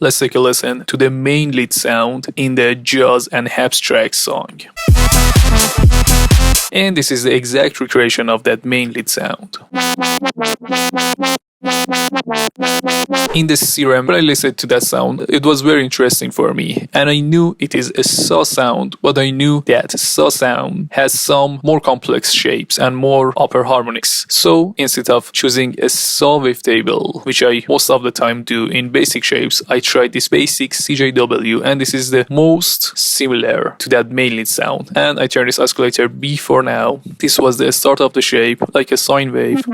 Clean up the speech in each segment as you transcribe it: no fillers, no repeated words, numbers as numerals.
Let's take a listen to the main lead sound in the jazz and abstract song. And this is the exact recreation of that main lead sound. In the Serum, when I listened to that sound, it was very interesting for me, and I knew it is a saw sound, but I knew that saw sound has some more complex shapes and more upper harmonics. So instead of choosing a saw wavetable, which I most of the time do in basic shapes, I tried this basic CJW, and this is the most similar to that main lead sound. And I turned this oscillator B for now. This was the start of the shape, like a sine wave.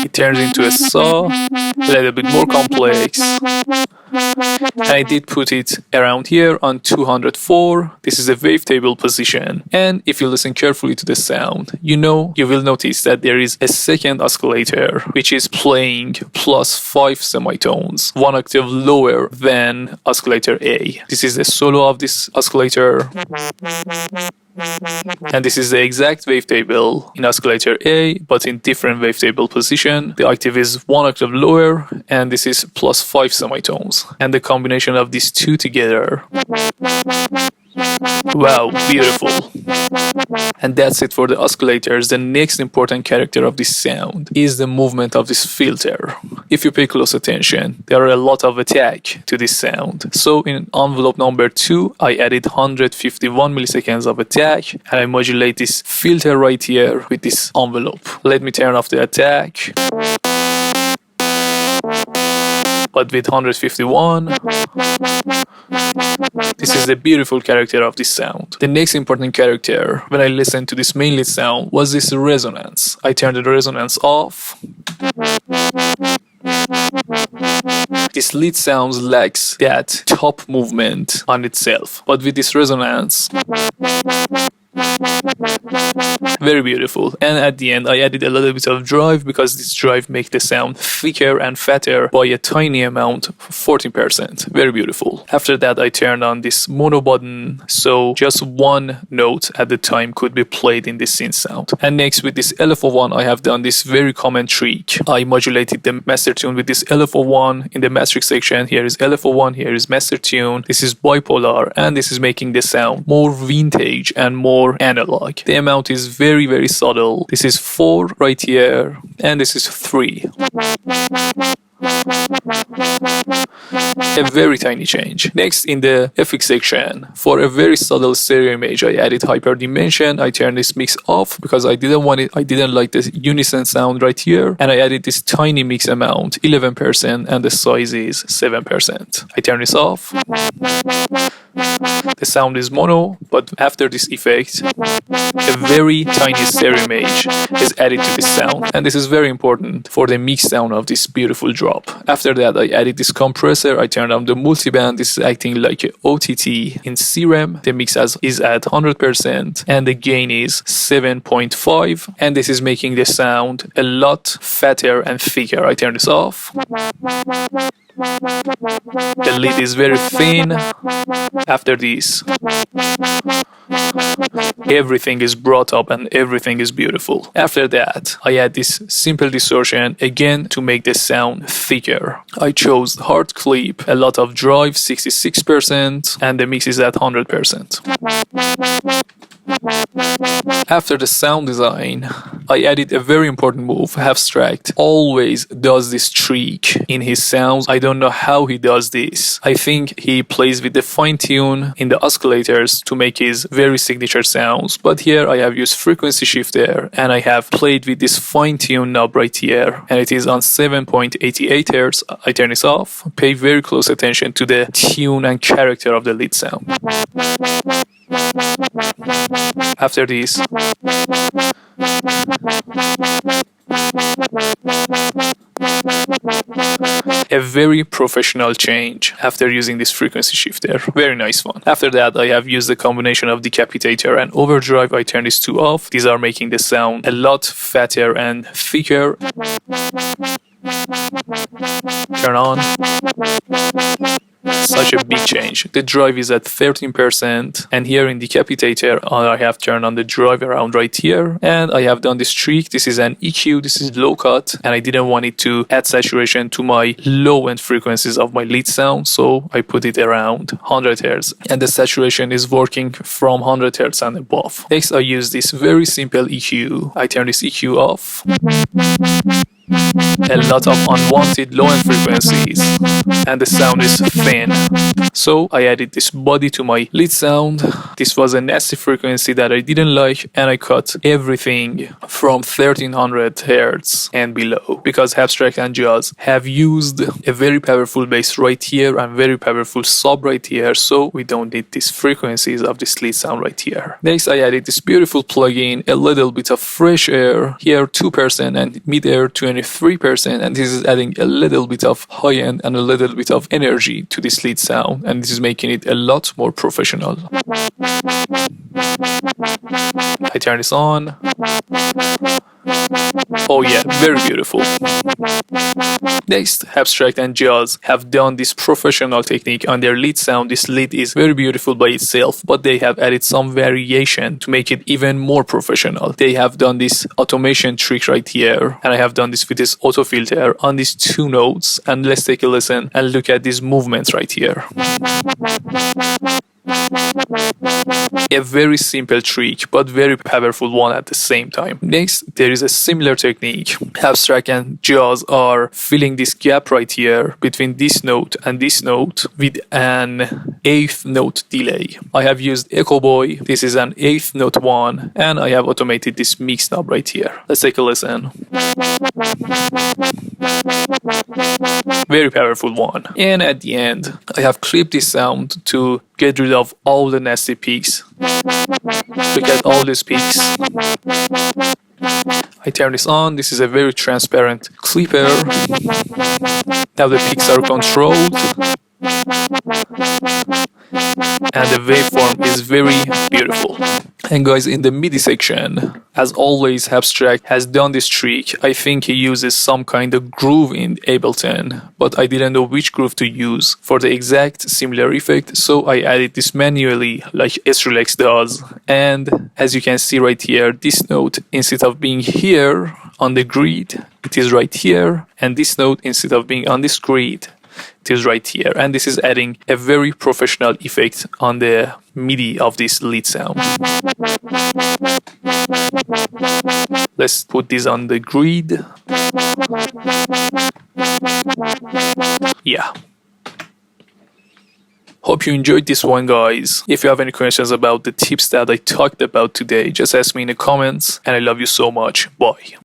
It turns into a saw, a little bit more complex. And I did put it around here on 204. This is a wavetable position. And if you listen carefully to the sound, you will notice that there is a second oscillator which is playing +5 semitones, one octave lower than oscillator A. This is the solo of this oscillator. And this is the exact wavetable in oscillator A, but in different wavetable position. The octave is one octave lower, and this is +5 semitones. And the combination of these two together, wow, beautiful. And that's it for the oscillators. The next important character of this sound is the movement of this filter. If you pay close attention, there are a lot of attack to this sound. So in envelope number 2, I added 151 milliseconds of attack, and I modulate this filter right here with this envelope. Let me turn off the attack. But with 151, this is the beautiful character of this sound. The next important character when I listened to this main lead sound was this resonance. I turned the resonance off. This lead sound lacks that top movement on itself, but with this resonance, very beautiful. And at the end, I added a little bit of drive because this drive makes the sound thicker and fatter by a tiny amount, 14%. Very beautiful. After that, I turned on this mono button, so just one note at the time could be played in this synth sound. And next, with this LFO1, I have done this very common trick. I modulated the master tune with this LFO1 in the matrix section. Here is LFO1, here is master tune. This is bipolar, and this is making the sound more vintage and more analog. The amount is very, very subtle. This is 4 right here, and this is 3. A very tiny change. Next, in the FX section, for a very subtle stereo image, I added hyperdimension. I turned this mix off because I didn't like this unison sound right here, and I added this tiny mix amount, 11%, and the size is 7%. I turn this off. The sound is mono, but after this effect, a very tiny stereo image is added to this sound, and this is very important for the mix sound of this beautiful drop. After that, I added this compressor. I turned on the multiband. This is acting like an OTT in Serum. The mix is at 100%, and the gain is 7.5, and this is making the sound a lot fatter and thicker. I turn this off. The lead is very thin. After this, everything is brought up and everything is beautiful. After that, I add this simple distortion again to make the sound thicker. I chose hard clip, a lot of drive, 66%, and the mix is at 100%. After the sound design, I added a very important move. Abstract always does this trick in his sounds. I don't know how he does this. I think he plays with the fine tune in the oscillators to make his very signature sounds. But here I have used frequency shifter, and I have played with this fine tune knob right here, and it is on 7.88 Hz. I turn this off. Pay very close attention to the tune and character of the lead sound. After this, a very professional change after using this frequency shifter. Very nice one. After that, I have used the combination of decapitator and overdrive. I turn these two off. These are making the sound a lot fatter and thicker. Turn on. Such a big change. range. The drive is at 13%, and here in Decapitator I have turned on the drive around right here, and I have done this trick. This is an EQ, this is low cut, and I didn't want it to add saturation to my low end frequencies of my lead sound, so I put it around 100 Hz, and the saturation is working from 100 Hz and above. Next, I use this very simple EQ. I turn this EQ off. A lot of unwanted low end frequencies, and the sound is thin. So I added this body to my lead sound. This was a nasty frequency that I didn't like, and I cut everything from 1300 Hz and below, because Abstract and Jaws have used a very powerful bass right here and very powerful sub right here, so we don't need these frequencies of this lead sound right here. Next, I added this beautiful plugin, a little bit of fresh air, here 2% and mid air 23%, and this is adding a little bit of high end and a little bit of energy to this lead sound, and this is making it a lot more professional. I turn this on. Oh yeah, very beautiful. Next, Abstract and Jaws have done this professional technique on their lead sound. This lead is very beautiful by itself, but they have added some variation to make it even more professional. They have done this automation trick right here, and I have done this with this auto filter on these two notes, and let's take a listen and look at these movements right here. A very simple trick, but very powerful one at the same time. Next, there is a similar technique. Abstract and Jaws are filling this gap right here between this note and this note with an eighth note delay. I have used Echo Boy. This is an eighth note one, and I have automated this mix knob right here. Let's take a listen. Very powerful one. And at the end, I have clipped this sound to get rid of all the nasty peaks. Look at all these peaks. I turn this on. This is a very transparent clipper. Now the peaks are controlled, and the waveform is very beautiful. And guys, in the MIDI section, as always, Abstract has done this trick. I think he uses some kind of groove in Ableton, but I didn't know which groove to use for the exact similar effect, so I added this manually like Skrillex does. And as you can see right here, this note, instead of being here on the grid, it is right here, and this note, instead of being on this grid, it is right here, and this is adding a very professional effect on the MIDI of this lead sound. Let's put this on the grid. Yeah. Hope you enjoyed this one, guys. If you have any questions about the tips that I talked about today, just ask me in the comments, and I love you so much. Bye.